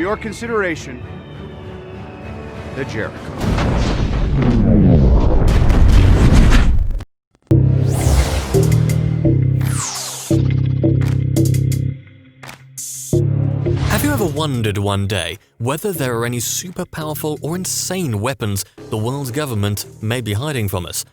your consideration, the Jericho. Have you ever wondered one day whether there are any super powerful or insane weapons the world's government may be hiding from us?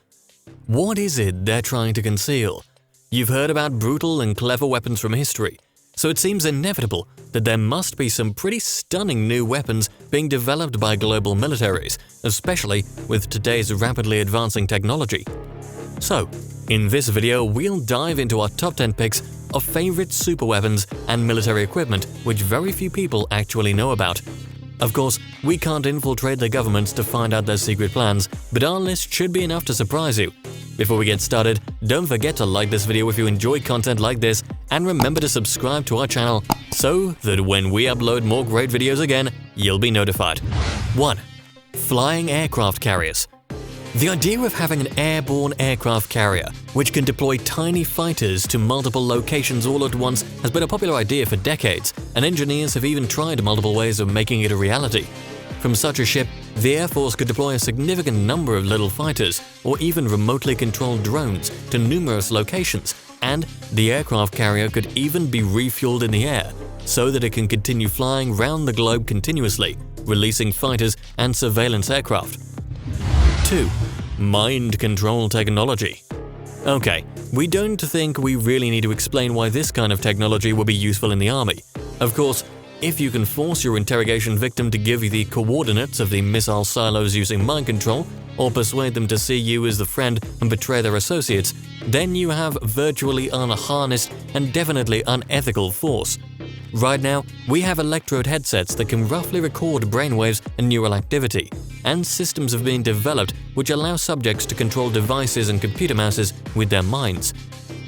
What is it they're trying to conceal? You've heard about brutal and clever weapons from history, so it seems inevitable that there must be some pretty stunning new weapons being developed by global militaries, especially with today's rapidly advancing technology. So, in this video, we'll dive into our top 10 picks of favorite superweapons and military equipment which very few people actually know about. Of course, we can't infiltrate the governments to find out their secret plans, but our list should be enough to surprise you. Before we get started, don't forget to like this video if you enjoy content like this, and remember to subscribe to our channel so that when we upload more great videos again, you'll be notified. 1. Flying aircraft carriers. The idea of having an airborne aircraft carrier, which can deploy tiny fighters to multiple locations all at once, has been a popular idea for decades, and engineers have even tried multiple ways of making it a reality. From such a ship, the Air Force could deploy a significant number of little fighters, or even remotely controlled drones, to numerous locations, and the aircraft carrier could even be refueled in the air, so that it can continue flying round the globe continuously, releasing fighters and surveillance aircraft. 2. Mind control technology. Okay, we don't think we really need to explain why this kind of technology will be useful in the army. Of course, if you can force your interrogation victim to give you the coordinates of the missile silos using mind control, or persuade them to see you as the friend and betray their associates, then you have virtually unharnessed and definitely unethical force. Right now, we have electrode headsets that can roughly record brainwaves and neural activity, and systems have been developed which allow subjects to control devices and computer mouses with their minds.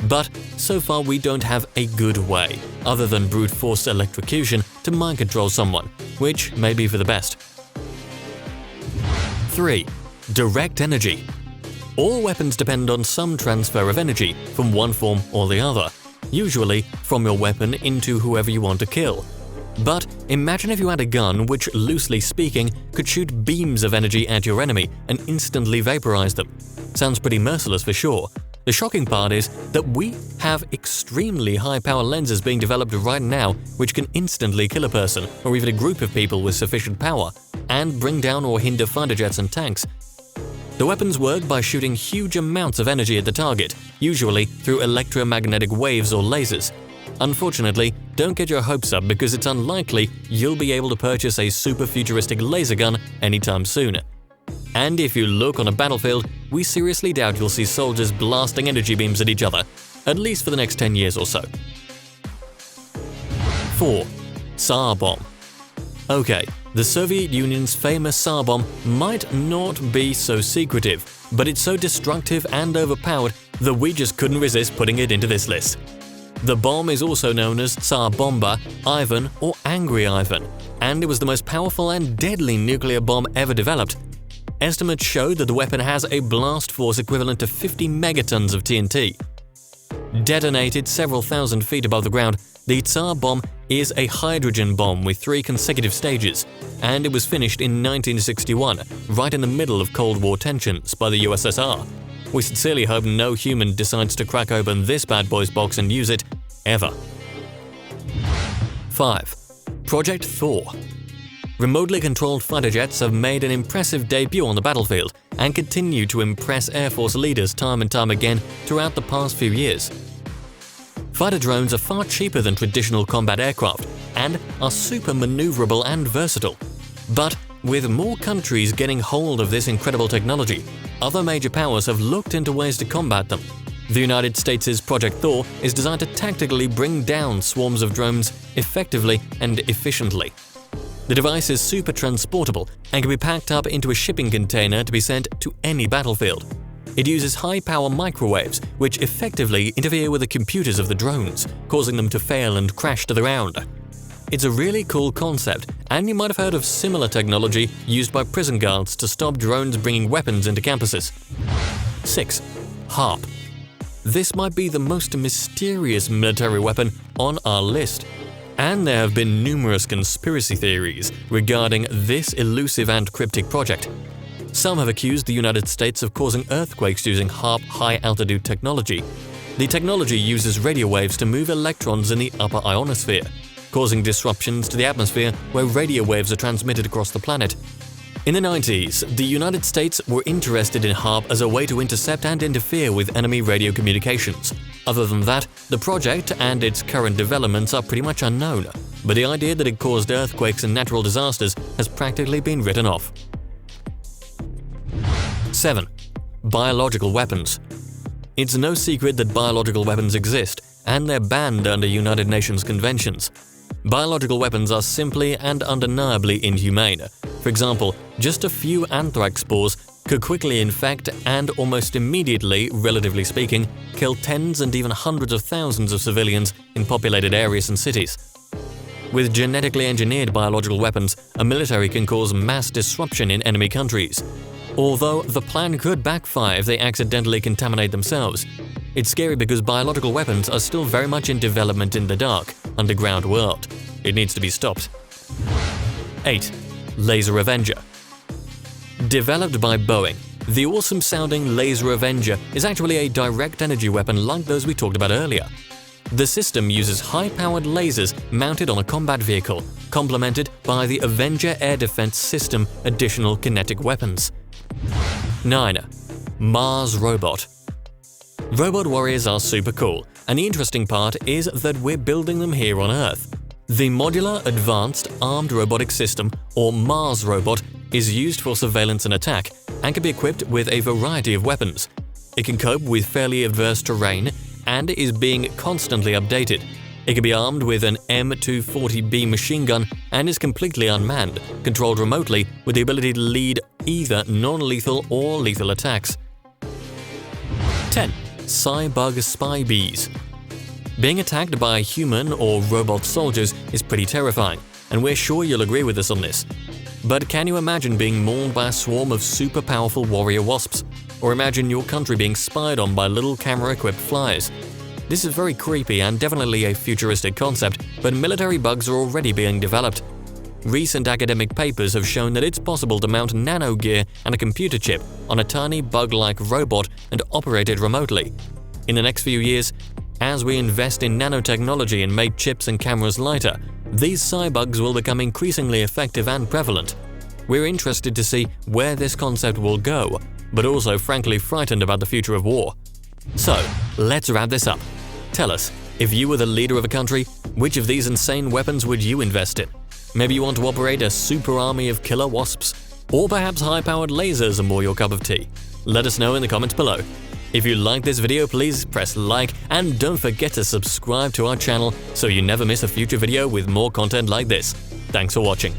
But so far we don't have a good way, other than brute force electrocution, to mind control someone, which may be for the best. 3. Direct energy. All weapons depend on some transfer of energy from one form or the other, usually from your weapon into whoever you want to kill. But imagine if you had a gun which, loosely speaking, could shoot beams of energy at your enemy and instantly vaporize them. Sounds pretty merciless for sure. The shocking part is that we have extremely high-power lenses being developed right now which can instantly kill a person or even a group of people with sufficient power and bring down or hinder fighter jets and tanks. The weapons work by shooting huge amounts of energy at the target, usually through electromagnetic waves or lasers. Unfortunately, don't get your hopes up because it's unlikely you'll be able to purchase a super futuristic laser gun anytime soon. And if you look on a battlefield, we seriously doubt you'll see soldiers blasting energy beams at each other, at least for the next 10 years or so. 4. SAR bomb. Okay, the Soviet Union's famous SAR bomb might not be so secretive, but it's so destructive and overpowered that we just couldn't resist putting it into this list. The bomb is also known as Tsar Bomba, Ivan, or Angry Ivan, and it was the most powerful and deadly nuclear bomb ever developed. Estimates show that the weapon has a blast force equivalent to 50 megatons of TNT. Detonated several thousand feet above the ground, the Tsar bomb is a hydrogen bomb with 3 consecutive stages, and it was finished in 1961, right in the middle of Cold War tensions by the USSR. We sincerely hope no human decides to crack open this bad boy's box and use it, ever. 5. Project THOR. Remotely controlled fighter jets have made an impressive debut on the battlefield and continue to impress Air Force leaders time and time again throughout the past few years. Fighter drones are far cheaper than traditional combat aircraft and are super maneuverable and versatile. But with more countries getting hold of this incredible technology, other major powers have looked into ways to combat them. The United States' Project THOR is designed to tactically bring down swarms of drones effectively and efficiently. The device is super transportable and can be packed up into a shipping container to be sent to any battlefield. It uses high-power microwaves, which effectively interfere with the computers of the drones, causing them to fail and crash to the ground. It's a really cool concept, and you might have heard of similar technology used by prison guards to stop drones bringing weapons into campuses. 6. HAARP. This might be the most mysterious military weapon on our list. And there have been numerous conspiracy theories regarding this elusive and cryptic project. Some have accused the United States of causing earthquakes using HAARP high-altitude technology. The technology uses radio waves to move electrons in the upper ionosphere, causing disruptions to the atmosphere where radio waves are transmitted across the planet. In the 90s, the United States were interested in HAARP as a way to intercept and interfere with enemy radio communications. Other than that, the project and its current developments are pretty much unknown, but the idea that it caused earthquakes and natural disasters has practically been written off. 7. Biological weapons. It's no secret that biological weapons exist, and they're banned under United Nations conventions. Biological weapons are simply and undeniably inhumane. For example, just a few anthrax spores could quickly infect and almost immediately, relatively speaking, kill tens and even hundreds of thousands of civilians in populated areas and cities. With genetically engineered biological weapons, a military can cause mass disruption in enemy countries. Although the plan could backfire if they accidentally contaminate themselves. It's scary because biological weapons are still very much in development in the dark, underground world. It needs to be stopped. 8. Laser Avenger. Developed by Boeing, the awesome-sounding Laser Avenger is actually a direct energy weapon like those we talked about earlier. The system uses high-powered lasers mounted on a combat vehicle, complemented by the Avenger Air Defense System additional kinetic weapons. 9. MAARS Robot. Robot warriors are super cool, and the interesting part is that we're building them here on Earth. The Modular Advanced Armed Robotic System, or MAARS robot, is used for surveillance and attack, and can be equipped with a variety of weapons. It can cope with fairly adverse terrain, and is being constantly updated. It can be armed with an M240B machine gun and is completely unmanned, controlled remotely with the ability to lead either non-lethal or lethal attacks. 10. CYBUG spy bees. Being attacked by human or robot soldiers is pretty terrifying, and we're sure you'll agree with us on this. But can you imagine being mauled by a swarm of super powerful warrior wasps? Or imagine your country being spied on by little camera-equipped flies? This is very creepy and definitely a futuristic concept, but military bugs are already being developed. Recent academic papers have shown that it's possible to mount nano gear and a computer chip on a tiny bug-like robot and operate it remotely. In the next few years, as we invest in nanotechnology and make chips and cameras lighter, these CYBUGs will become increasingly effective and prevalent. We're interested to see where this concept will go, but also frankly frightened about the future of war. So, let's wrap this up. Tell us, if you were the leader of a country, which of these insane weapons would you invest in? Maybe you want to operate a super army of killer wasps? Or perhaps high-powered lasers are more your cup of tea? Let us know in the comments below. If you like this video, please press like and don't forget to subscribe to our channel so you never miss a future video with more content like this. Thanks for watching.